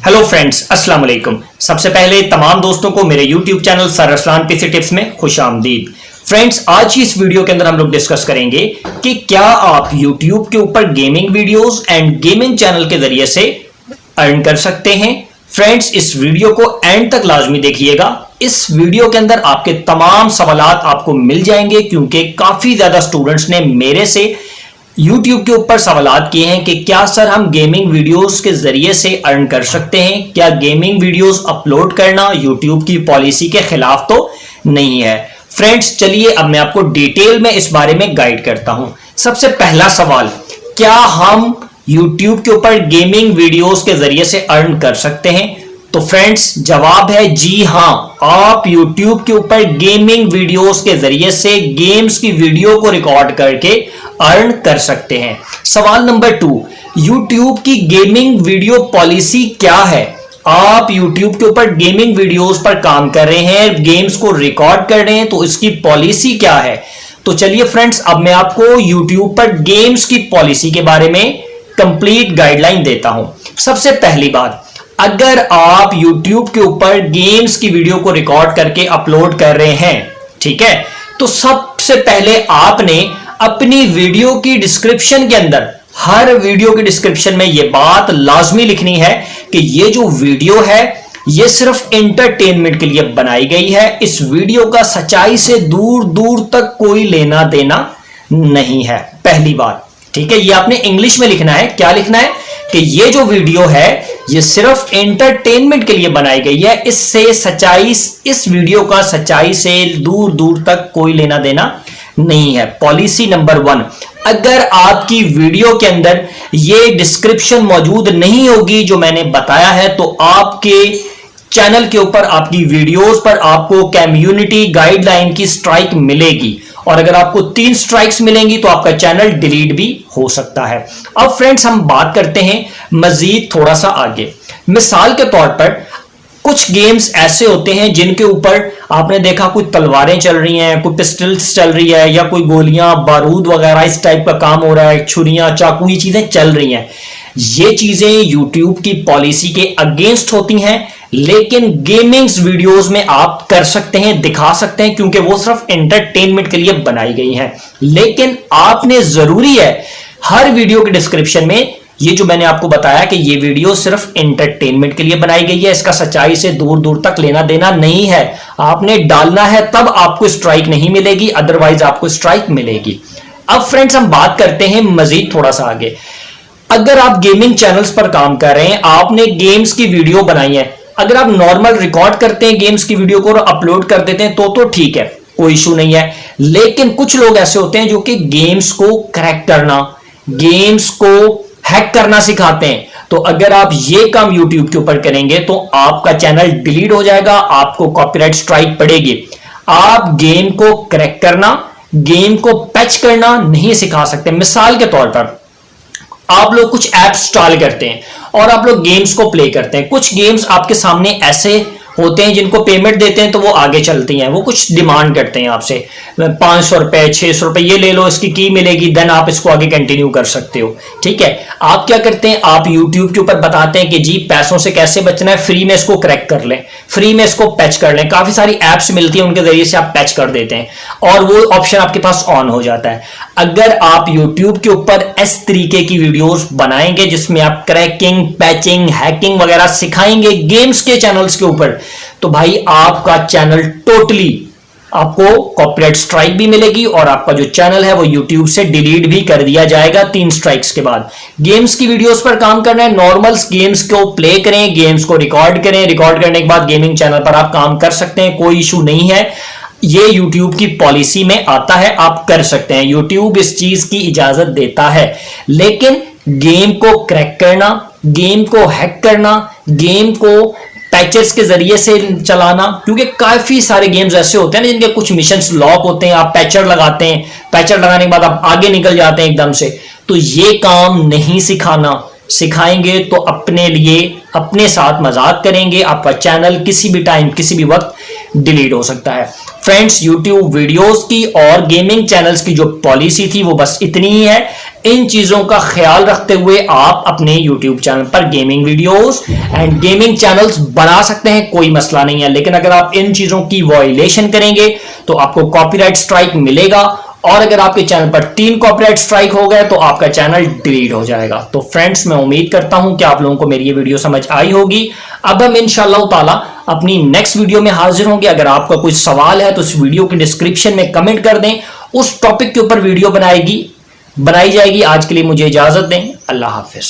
Hello friends, अस्सलाम वालेकुम। सबसे पहले तमाम दोस्तों को मेरे YouTube channel sir Arsalan PC tips में खुशामदीद। फ्रेंड्स, आज की इस वीडियो के अंदर हम लोग डिस्कस करेंगे कि क्या आप यूट्यूब के ऊपर gaming videos and gaming channel के जरिए से अर्न कर सकते हैं। फ्रेंड्स, इस वीडियो को एंड तक लाजमी देखिएगा। इस वीडियो के अंदर आपके तमाम सवालात आपको मिल जाएंगे, क्योंकि काफी ज्यादा स्टूडेंट्स ने मेरे से YouTube के ऊपर सवालात किए हैं कि क्या सर हम गेमिंग वीडियोस के जरिए से अर्न कर सकते हैं, क्या गेमिंग वीडियोस अपलोड करना YouTube की पॉलिसी के खिलाफ तो नहीं है। फ्रेंड्स, चलिए अब मैं आपको डिटेल में इस बारे में गाइड करता हूं। सबसे पहला सवाल, क्या हम YouTube के ऊपर गेमिंग वीडियोस के जरिए से अर्न कर सकते हैं? तो फ्रेंड्स, जवाब है जी हां, आप YouTube के ऊपर गेमिंग वीडियोस के जरिए से गेम्स की वीडियो को रिकॉर्ड करके अर्न कर सकते हैं। सवाल नंबर 2, YouTube की गेमिंग वीडियो पॉलिसी क्या है? आप YouTube के ऊपर गेमिंग वीडियोस पर काम कर रहे हैं, गेम्स को रिकॉर्ड कर रहे हैं, तो इसकी पॉलिसी क्या है? तो चलिए फ्रेंड्स, अब मैं आपको YouTube पर गेम्स की पॉलिसी के बारे में कंप्लीट गाइडलाइन देता हूं। सबसे पहली बात, अगर आप YouTube के ऊपर गेम्स की वीडियो को रिकॉर्ड करके अपलोड कर रहे हैं, ठीक है, तो सबसे पहले आपने अपनी वीडियो की डिस्क्रिप्शन के अंदर, हर वीडियो की डिस्क्रिप्शन में यह बात लाजमी लिखनी है कि यह जो वीडियो है यह सिर्फ एंटरटेनमेंट के लिए बनाई गई है। इस वीडियो का सच्चाई से दूर दूर तक कोई लेना देना नहीं है। पहली बात, ठीक है, यह आपने इंग्लिश में लिखना है। क्या लिखना है कि यह जो वीडियो है यह सिर्फ एंटरटेनमेंट के लिए बनाई गई है, इससे सच्चाई, इस वीडियो का सच्चाई से दूर दूर तक कोई लेना देना नहीं है। पॉलिसी नंबर 1, अगर आपकी वीडियो के अंदर ये डिस्क्रिप्शन मौजूद नहीं होगी जो मैंने बताया है, तो आपके चैनल के ऊपर, आपकी वीडियोस पर आपको कम्युनिटी गाइडलाइन की स्ट्राइक मिलेगी, और अगर आपको 3 स्ट्राइक्स मिलेंगी तो आपका चैनल डिलीट भी हो सकता है। अब फ्रेंड्स, हम बात करते हैं मजीद थोड़ा सा आगे। मिसाल के तौर पर कुछ गेम्स ऐसे होते हैं जिनके ऊपर आपने देखा कोई तलवारें चल रही हैं, कोई पिस्टल्स चल रही है, या कोई गोलियां, बारूद वगैरह इस टाइप का काम हो रहा है, छुरियां, चाकू, ये चीजें चल रही हैं। ये चीजें यूट्यूब की पॉलिसी के अगेंस्ट होती हैं, लेकिन गेमिंग्स वीडियोस में आप कर सकते हैं, दिखा सकते हैं, क्योंकि वो सिर्फ एंटरटेनमेंट के लिए बनाई गई हैं। लेकिन आपने जरूरी है हर वीडियो के डिस्क्रिप्शन में ये जो मैंने आपको बताया कि ये वीडियो सिर्फ एंटरटेनमेंट के लिए बनाई गई है, इसका सच्चाई से दूर दूर तक लेना देना नहीं है, आपने डालना है, तब आपको स्ट्राइक नहीं मिलेगी, अदरवाइज आपको स्ट्राइक मिलेगी। अब फ्रेंड्स, हम बात करते हैं मजीद थोड़ा सा आगे। अगर आप गेमिंग चैनल्स पर काम कर रहे हैं, आपने गेम्स की वीडियो बनाई है, अगर आप नॉर्मल रिकॉर्ड करते हैं गेम्स की वीडियो को और अपलोड कर देते हैं तो ठीक है, कोई इशू नहीं है। लेकिन कुछ लोग ऐसे होते हैं जो कि गेम्स को क्रैक करना, गेम्स को हैक करना सिखाते हैं। तो अगर आप ये काम YouTube के ऊपर करेंगे तो आपका चैनल डिलीट हो जाएगा, आपको कॉपीराइट स्ट्राइक पड़ेगी। आप गेम को क्रैक करना, गेम को पैच करना नहीं सिखा सकते। मिसाल के तौर पर आप लोग कुछ ऐप इंस्टॉल करते हैं और आप लोग गेम्स को प्ले करते हैं। कुछ गेम्स आपके सामने ऐसे होते हैं जिनको पेमेंट देते हैं तो वो आगे चलती हैं, वो कुछ डिमांड करते हैं आपसे, 500 रुपए, 600 रुपए, ये ले लो, इसकी की मिलेगी, देन आप इसको आगे कंटिन्यू कर सकते हो। ठीक है, आप क्या करते हैं, आप YouTube के ऊपर बताते हैं कि जी पैसों से कैसे बचना है, फ्री में इसको क्रैक कर लें, फ्री में इसको पैच कर लें। काफी सारी एप्स मिलती है, उनके जरिए से आप पैच कर देते हैं और वो ऑप्शन आपके पास ऑन हो जाता है। अगर आप YouTube के ऊपर इस तरीके की वीडियोस बनाएंगे जिसमें आप क्रैकिंग, पैचिंग, हैकिंग वगैरह सिखाएंगे गेम्स के चैनल्स के ऊपर, तो भाई आपका चैनल टोटली, आपको कॉपीराइट स्ट्राइक भी मिलेगी और आपका जो चैनल है वो YouTube से डिलीट भी कर दिया जाएगा 3 स्ट्राइक्स के बाद। गेम्स की वीडियोस पर काम करना है, नॉर्मल गेम्स को प्ले करें, गेम्स को रिकॉर्ड करें, रिकॉर्ड करने के बाद गेमिंग चैनल पर आप काम कर सकते हैं, कोई इशू नहीं है। ये YouTube की पॉलिसी में आता है, आप कर सकते हैं, YouTube इस चीज की इजाजत देता है। लेकिन गेम को क्रैक करना, गेम को हैक करना, गेम को पैचेस के जरिए से चलाना, क्योंकि काफी सारे गेम्स ऐसे होते हैं ना जिनके कुछ मिशंस लॉक होते हैं, आप पैचर लगाते हैं, पैचर लगाने के बाद आप आगे निकल जाते हैं एकदम से, तो ये काम नहीं सिखाना। सिखाएंगे तो अपने लिए, अपने साथ मजाक करेंगे, आपका चैनल किसी भी टाइम, किसी भी वक्त डिलीट हो सकता है। फ्रेंड्स, YouTube वीडियोस की और गेमिंग चैनल्स की जो पॉलिसी थी वो बस इतनी ही है। इन चीजों का ख्याल रखते हुए आप अपने YouTube चैनल पर gaming videos and gaming channels बना सकते हैं, कोई मसला नहीं है। लेकिन अगर आप इन चीजों की वायलेशन करेंगे तो आपको कॉपीराइट स्ट्राइक मिलेगा, और अगर आपके चैनल पर 3 कॉपीराइट स्ट्राइक हो गए तो आपका चैनल डिलीट हो जाएगा। तो फ्रेंड्स, मैं उम्मीद करता हूं कि आप लोगों को मेरी ये वीडियो समझ आई होगी। अब हम इंशाअल्लाह ताला अपनी नेक्स्ट वीडियो में हाजिर होंगे। अगर आपका कोई सवाल है तो इस वीडियो के डिस्क्रिप्शन में कमेंट कर दें, उस टॉपिक के ऊपर वीडियो बनाई जाएगी। आज के लिए मुझे इजाजत दें। अल्लाह हाफिज।